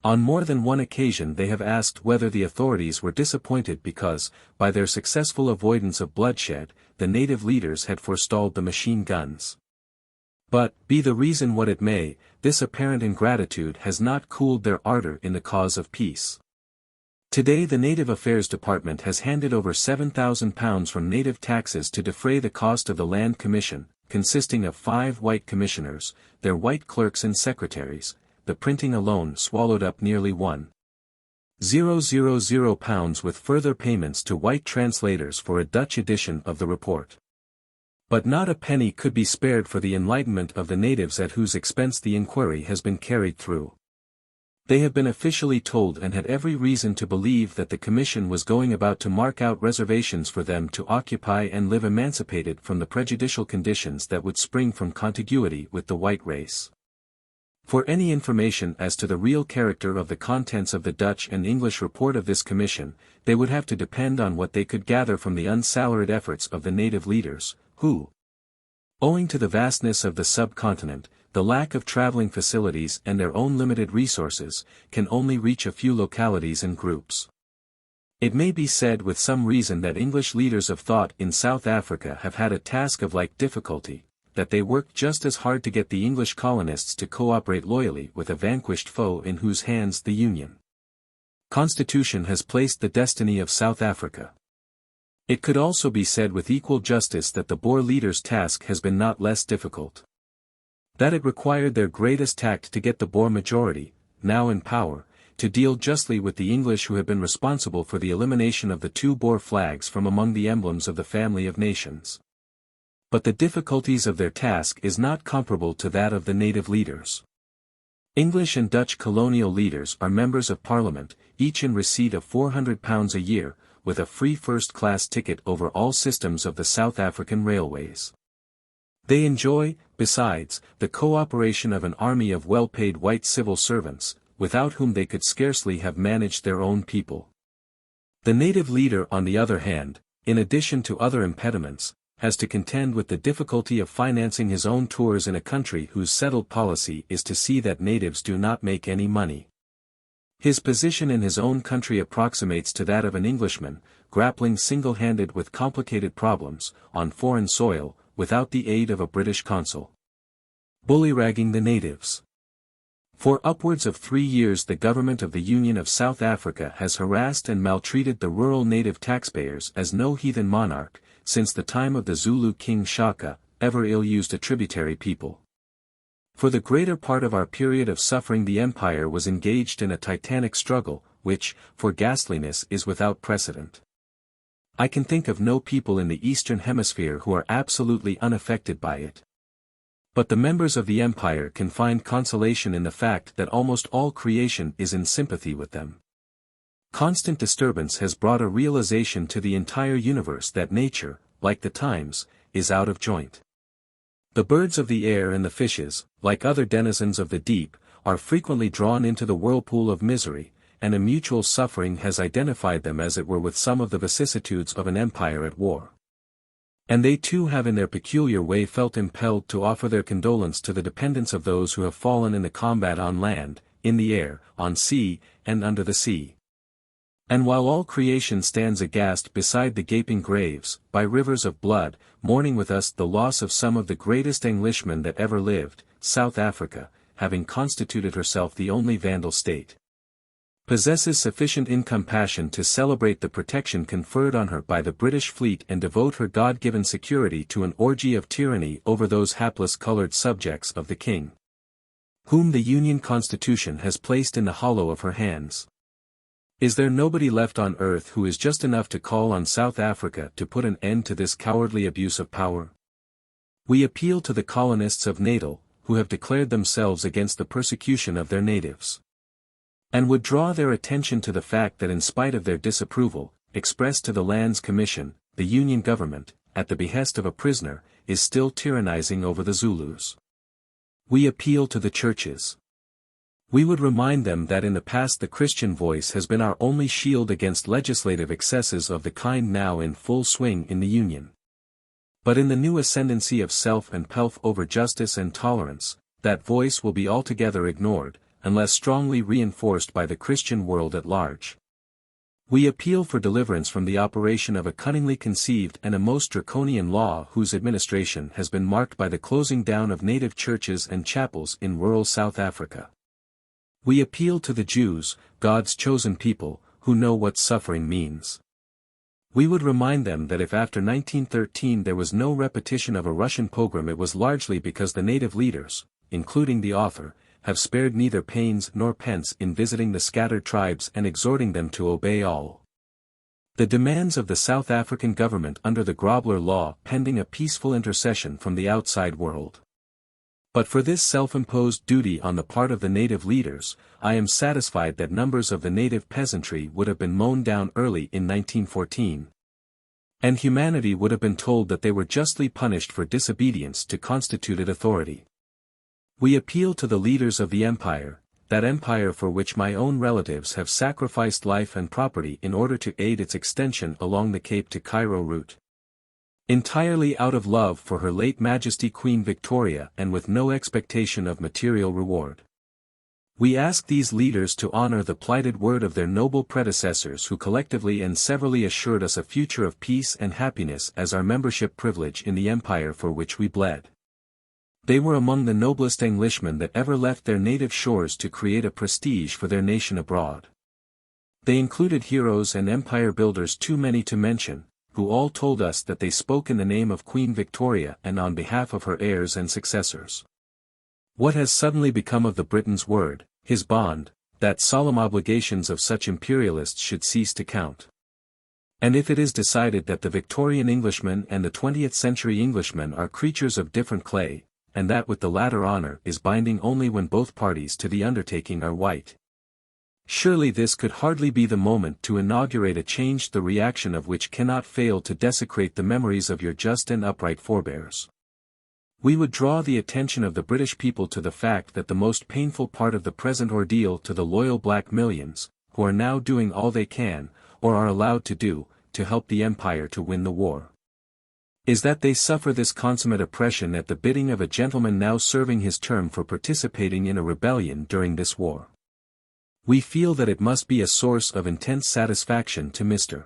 On more than one occasion they have asked whether the authorities were disappointed because, by their successful avoidance of bloodshed, the native leaders had forestalled the machine guns. But, be the reason what it may, this apparent ingratitude has not cooled their ardor in the cause of peace. Today the Native Affairs Department has handed over £7,000 from native taxes to defray the cost of the Land Commission, consisting of 5 white commissioners, their white clerks and secretaries. The printing alone swallowed up nearly £1,000 with further payments to white translators for a Dutch edition of the report. But not a penny could be spared for the enlightenment of the natives at whose expense the inquiry has been carried through. They have been officially told and had every reason to believe that the Commission was going about to mark out reservations for them to occupy and live emancipated from the prejudicial conditions that would spring from contiguity with the white race. For any information as to the real character of the contents of the Dutch and English report of this Commission, they would have to depend on what they could gather from the unsalaried efforts of the native leaders, who, owing to the vastness of the subcontinent, the lack of traveling facilities and their own limited resources, can only reach a few localities and groups. It may be said with some reason that English leaders of thought in South Africa have had a task of like difficulty, that they worked just as hard to get the English colonists to cooperate loyally with a vanquished foe in whose hands the Union Constitution has placed the destiny of South Africa. It could also be said with equal justice that the Boer leaders' task has been not less difficult. That it required their greatest tact to get the Boer majority, now in power, to deal justly with the English who have been responsible for the elimination of the 2 Boer flags from among the emblems of the family of nations. But the difficulties of their task is not comparable to that of the native leaders. English and Dutch colonial leaders are members of Parliament, each in receipt of £400 a year, with a free first-class ticket over all systems of the South African railways. They enjoy, besides, the cooperation of an army of well-paid white civil servants, without whom they could scarcely have managed their own people. The native leader, on the other hand, in addition to other impediments, has to contend with the difficulty of financing his own tours in a country whose settled policy is to see that natives do not make any money. His position in his own country approximates to that of an Englishman, grappling single-handed with complicated problems, on foreign soil, without the aid of a British consul. Bullyragging the natives. For upwards of 3 years the government of the Union of South Africa has harassed and maltreated the rural native taxpayers as no heathen monarch, since the time of the Zulu King Shaka, ever ill-used a tributary people. For the greater part of our period of suffering the empire was engaged in a titanic struggle, which, for ghastliness is without precedent. I can think of no people in the Eastern Hemisphere who are absolutely unaffected by it. But the members of the empire can find consolation in the fact that almost all creation is in sympathy with them. Constant disturbance has brought a realization to the entire universe that nature, like the times, is out of joint. The birds of the air and the fishes, like other denizens of the deep, are frequently drawn into the whirlpool of misery, and a mutual suffering has identified them as it were with some of the vicissitudes of an empire at war. And they too have in their peculiar way felt impelled to offer their condolence to the dependents of those who have fallen in the combat on land, in the air, on sea, and under the sea. And while all creation stands aghast beside the gaping graves, by rivers of blood, mourning with us the loss of some of the greatest Englishmen that ever lived, South Africa, having constituted herself the only Vandal state, possesses sufficient incompassion to celebrate the protection conferred on her by the British fleet and devote her God-given security to an orgy of tyranny over those hapless colored subjects of the King, whom the Union Constitution has placed in the hollow of her hands. Is there nobody left on earth who is just enough to call on South Africa to put an end to this cowardly abuse of power? We appeal to the colonists of Natal, who have declared themselves against the persecution of their natives, and would draw their attention to the fact that in spite of their disapproval, expressed to the Lands Commission, the Union Government, at the behest of a prisoner, is still tyrannizing over the Zulus. We appeal to the churches. We would remind them that in the past the Christian voice has been our only shield against legislative excesses of the kind now in full swing in the Union. But in the new ascendancy of self and pelf over justice and tolerance, that voice will be altogether ignored, unless strongly reinforced by the Christian world at large. We appeal for deliverance from the operation of a cunningly conceived and a most draconian law whose administration has been marked by the closing down of native churches and chapels in rural South Africa. We appeal to the Jews, God's chosen people, who know what suffering means. We would remind them that if after 1913 there was no repetition of a Russian pogrom, it was largely because the native leaders, including the author, have spared neither pains nor pence in visiting the scattered tribes and exhorting them to obey all the demands of the South African government under the Grobler Law, pending a peaceful intercession from the outside world. But for this self-imposed duty on the part of the native leaders, I am satisfied that numbers of the native peasantry would have been mown down early in 1914. And humanity would have been told that they were justly punished for disobedience to constituted authority. We appeal to the leaders of the empire, that empire for which my own relatives have sacrificed life and property in order to aid its extension along the Cape to Cairo route. Entirely out of love for Her late Majesty Queen Victoria and with no expectation of material reward. We ask these leaders to honor the plighted word of their noble predecessors who collectively and severally assured us a future of peace and happiness as our membership privilege in the empire for which we bled. They were among the noblest Englishmen that ever left their native shores to create a prestige for their nation abroad. They included heroes and empire builders too many to mention, who all told us that they spoke in the name of Queen Victoria and on behalf of her heirs and successors. What has suddenly become of the Briton's word, his bond, that solemn obligations of such imperialists should cease to count? And if it is decided that the Victorian Englishman and the 20th century Englishman are creatures of different clay, and that with the latter honor is binding only when both parties to the undertaking are white, surely this could hardly be the moment to inaugurate a change the reaction of which cannot fail to desecrate the memories of your just and upright forebears. We would draw the attention of the British people to the fact that the most painful part of the present ordeal to the loyal black millions, who are now doing all they can, or are allowed to do, to help the empire to win the war, is that they suffer this consummate oppression at the bidding of a gentleman now serving his term for participating in a rebellion during this war. We feel that it must be a source of intense satisfaction to Mr.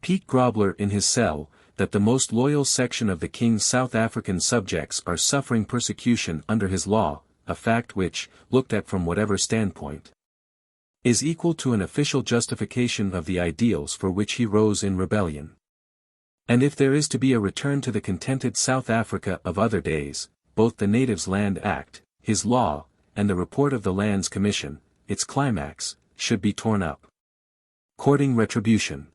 Pete Grobler in his cell, that the most loyal section of the King's South African subjects are suffering persecution under his law, a fact which, looked at from whatever standpoint, is equal to an official justification of the ideals for which he rose in rebellion. And if there is to be a return to the contented South Africa of other days, both the Natives' Land Act, his law, and the report of the Lands Commission, its climax, should be torn up, courting retribution.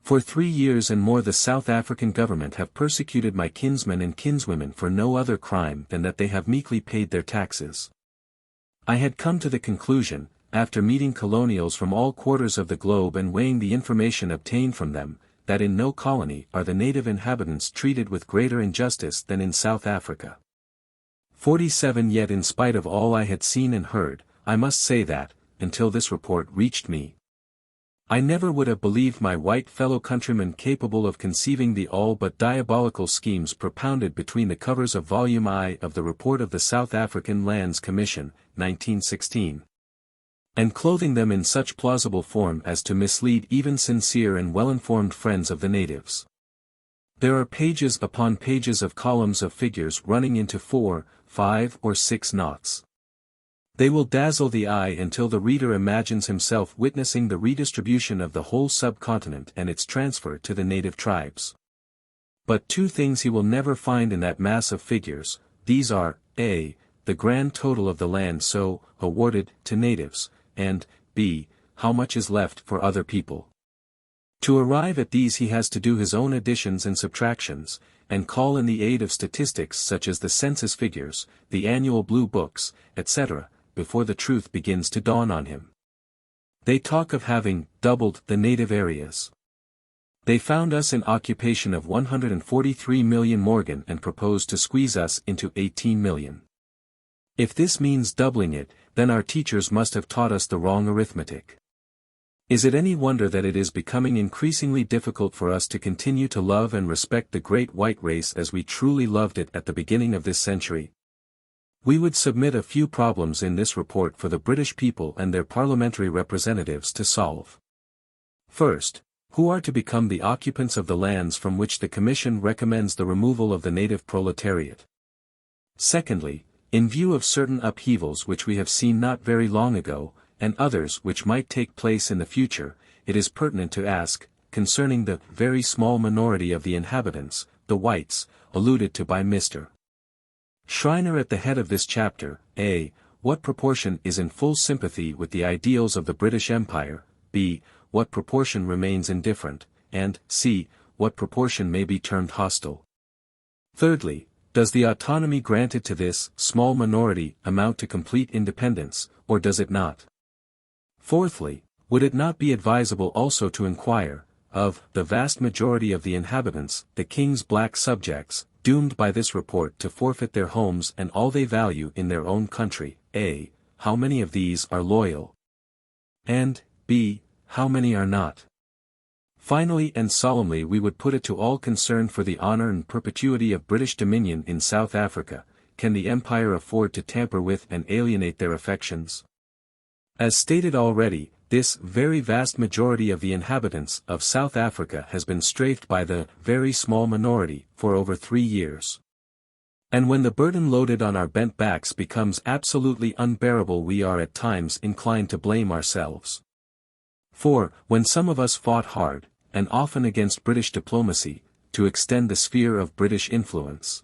For 3 years and more the South African government have persecuted my kinsmen and kinswomen for no other crime than that they have meekly paid their taxes. I had come to the conclusion, after meeting colonials from all quarters of the globe and weighing the information obtained from them, that in no colony are the native inhabitants treated with greater injustice than in South Africa. 47 Yet in spite of all I had seen and heard, I must say that, until this report reached me, I never would have believed my white fellow countrymen capable of conceiving the all but diabolical schemes propounded between the covers of Volume I of the Report of the South African Lands Commission, 1916. And clothing them in such plausible form as to mislead even sincere and well-informed friends of the natives. There are pages upon pages of columns of figures running into 4, 5 or 6 knots. They will dazzle the eye until the reader imagines himself witnessing the redistribution of the whole subcontinent and its transfer to the native tribes. But 2 things he will never find in that mass of figures, these are, a, the grand total of the land so awarded to natives, and, b, how much is left for other people. To arrive at these he has to do his own additions and subtractions, and call in the aid of statistics such as the census figures, the annual blue books, etc., before the truth begins to dawn on him. They talk of having doubled the native areas. They found us in occupation of 143 million Morgan and proposed to squeeze us into 18 million. If this means doubling it, then our teachers must have taught us the wrong arithmetic. Is it any wonder that it is becoming increasingly difficult for us to continue to love and respect the great white race as we truly loved it at the beginning of this century? We would submit a few problems in this report for the British people and their parliamentary representatives to solve. First, who are to become the occupants of the lands from which the Commission recommends the removal of the native proletariat? Secondly, in view of certain upheavals which we have seen not very long ago, and others which might take place in the future, it is pertinent to ask, concerning the very small minority of the inhabitants, the whites, alluded to by Mr. Schreiner at the head of this chapter. A. What proportion is in full sympathy with the ideals of the British Empire, b. What proportion remains indifferent, and c. What proportion may be termed hostile. Thirdly, does the autonomy granted to this small minority amount to complete independence, or does it not? Fourthly, would it not be advisable also to inquire, of the vast majority of the inhabitants, the king's black subjects, doomed by this report to forfeit their homes and all they value in their own country, a. How many of these are loyal? And, b. How many are not? Finally and solemnly we would put it to all concerned for the honor and perpetuity of British dominion in South Africa, can the Empire afford to tamper with and alienate their affections? As stated already, this very vast majority of the inhabitants of South Africa has been strafed by the very small minority for over 3 years. And when the burden loaded on our bent backs becomes absolutely unbearable, we are at times inclined to blame ourselves. For, when some of us fought hard, and often against British diplomacy, to extend the sphere of British influence,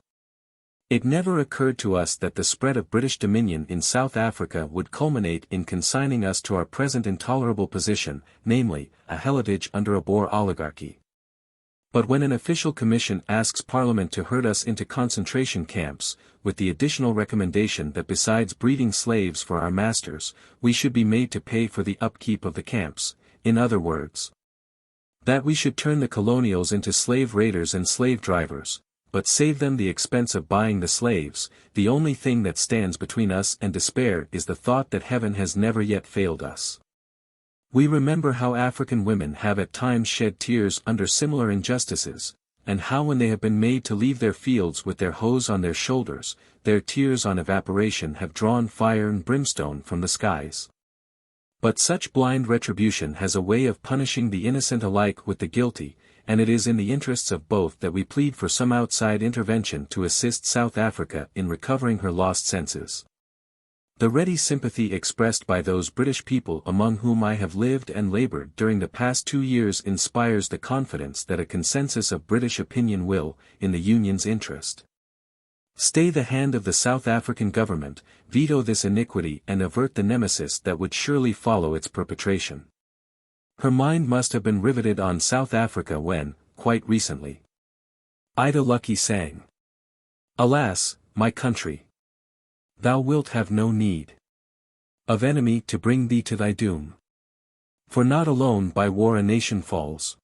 it never occurred to us that the spread of British dominion in South Africa would culminate in consigning us to our present intolerable position, namely, a heritage under a Boer oligarchy. But when an official commission asks Parliament to herd us into concentration camps, with the additional recommendation that besides breeding slaves for our masters, we should be made to pay for the upkeep of the camps, in other words, that we should turn the colonials into slave raiders and slave drivers, but save them the expense of buying the slaves, the only thing that stands between us and despair is the thought that heaven has never yet failed us. We remember how African women have at times shed tears under similar injustices, and how when they have been made to leave their fields with their hoes on their shoulders, their tears on evaporation have drawn fire and brimstone from the skies. But such blind retribution has a way of punishing the innocent alike with the guilty, and it is in the interests of both that we plead for some outside intervention to assist South Africa in recovering her lost senses. The ready sympathy expressed by those British people among whom I have lived and labored during the past 2 years inspires the confidence that a consensus of British opinion will, in the Union's interest, stay the hand of the South African government, veto this iniquity and avert the nemesis that would surely follow its perpetration. Her mind must have been riveted on South Africa when, quite recently, Ida Lucky sang, "Alas, my country, thou wilt have no need of enemy to bring thee to thy doom. For not alone by war a nation falls,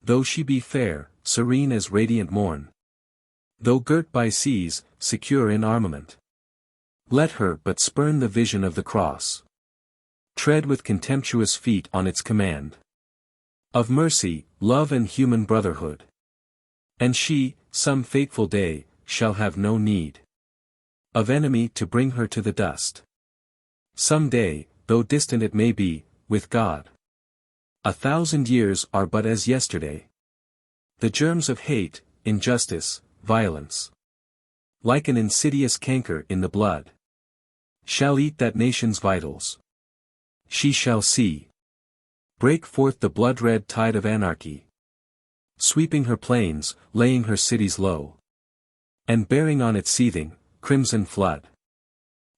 though she be fair, serene as radiant morn, though girt by seas, secure in armament. Let her but spurn the vision of the cross, tread with contemptuous feet on its command of mercy, love and human brotherhood, and she, some fateful day, shall have no need of enemy to bring her to the dust. Some day, though distant it may be, with God 1,000 years are but as yesterday. The germs of hate, injustice, violence, like an insidious canker in the blood, shall eat that nation's vitals. She shall see break forth the blood-red tide of anarchy, sweeping her plains, laying her cities low, and bearing on its seething, crimson flood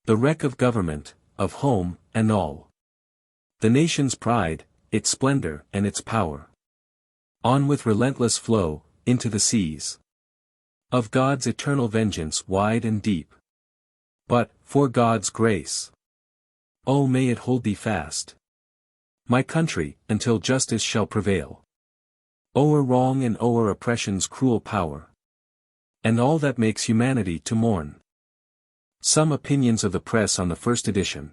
the wreck of government, of home, and all. The nation's pride, its splendor and its power. On with relentless flow, into the seas of God's eternal vengeance wide and deep. But, for God's grace, oh may it hold thee fast, my country, until justice shall prevail o'er wrong and o'er oppression's cruel power, and all that makes humanity to mourn. Some opinions of the press on the first edition.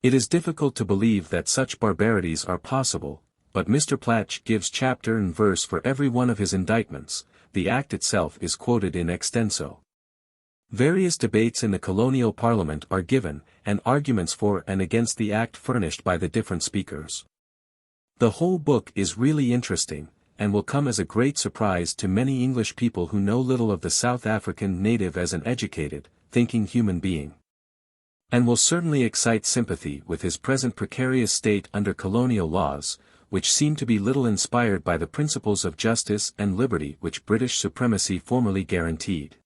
It is difficult to believe that such barbarities are possible, but Mr. Plaatje gives chapter and verse for every one of his indictments. The act itself is quoted in extenso. Various debates in the colonial parliament are given, and arguments for and against the act furnished by the different speakers. The whole book is really interesting, and will come as a great surprise to many English people who know little of the South African native as an educated, thinking human being, and will certainly excite sympathy with his present precarious state under colonial laws, which seem to be little inspired by the principles of justice and liberty which British supremacy formerly guaranteed.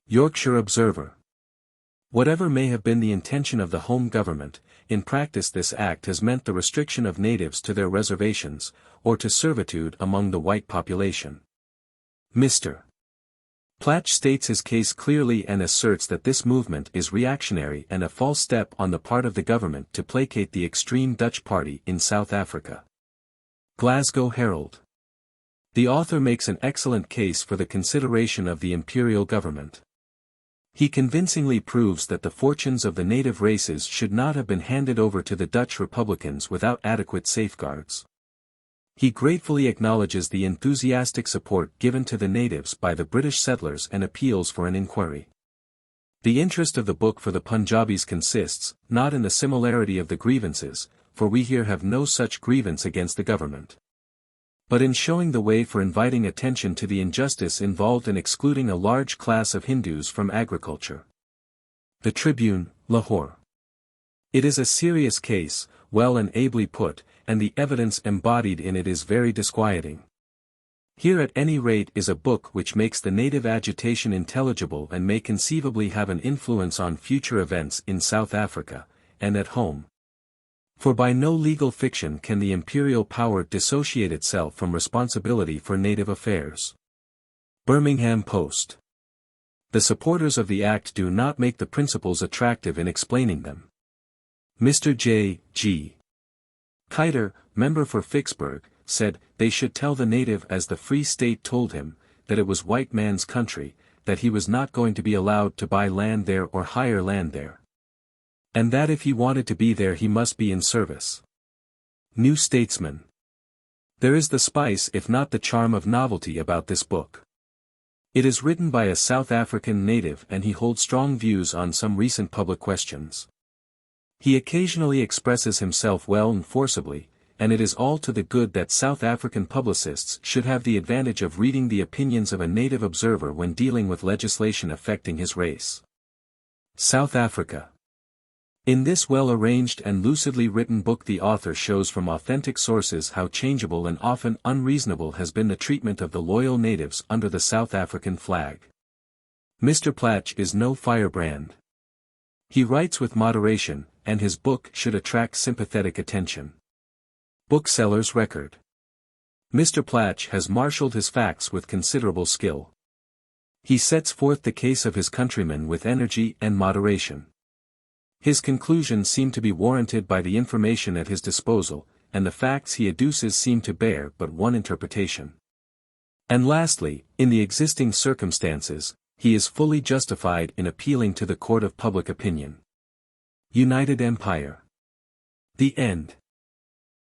Yorkshire Observer. Whatever may have been the intention of the Home Government, in practice this act has meant the restriction of natives to their reservations, or to servitude among the white population. Mr. Plaatje states his case clearly and asserts that this movement is reactionary and a false step on the part of the government to placate the extreme Dutch party in South Africa. Glasgow Herald. The author makes an excellent case for the consideration of the Imperial Government. He convincingly proves that the fortunes of the native races should not have been handed over to the Dutch Republicans without adequate safeguards. He gratefully acknowledges the enthusiastic support given to the natives by the British settlers and appeals for an inquiry. The interest of the book for the Punjabis consists, not in the similarity of the grievances, for we here have no such grievance against the government, but in showing the way for inviting attention to the injustice involved in excluding a large class of Hindus from agriculture. The Tribune, Lahore. It is a serious case, well and ably put, and the evidence embodied in it is very disquieting. Here at any rate is a book which makes the native agitation intelligible and may conceivably have an influence on future events in South Africa, and at home. For by no legal fiction can the imperial power dissociate itself from responsibility for native affairs. Birmingham Post. The supporters of the act do not make the principles attractive in explaining them. Mr. J. G. Kiter, member for Vicksburg, said, they should tell the native as the Free State told him, that it was white man's country, that he was not going to be allowed to buy land there or hire land there, and that if he wanted to be there he must be in service. New Statesman. There is the spice if not the charm of novelty about this book. It is written by a South African native and he holds strong views on some recent public questions. He occasionally expresses himself well and forcibly, and it is all to the good that South African publicists should have the advantage of reading the opinions of a native observer when dealing with legislation affecting his race. South Africa. In this well-arranged and lucidly written book the author shows from authentic sources how changeable and often unreasonable has been the treatment of the loyal natives under the South African flag. Mr. Plaatje is no firebrand. He writes with moderation, and his book should attract sympathetic attention. Bookseller's Record. Mr. Plaatje has marshaled his facts with considerable skill. He sets forth the case of his countrymen with energy and moderation. His conclusions seem to be warranted by the information at his disposal, and the facts he adduces seem to bear but one interpretation. And lastly, in the existing circumstances, he is fully justified in appealing to the court of public opinion. United Empire. The End.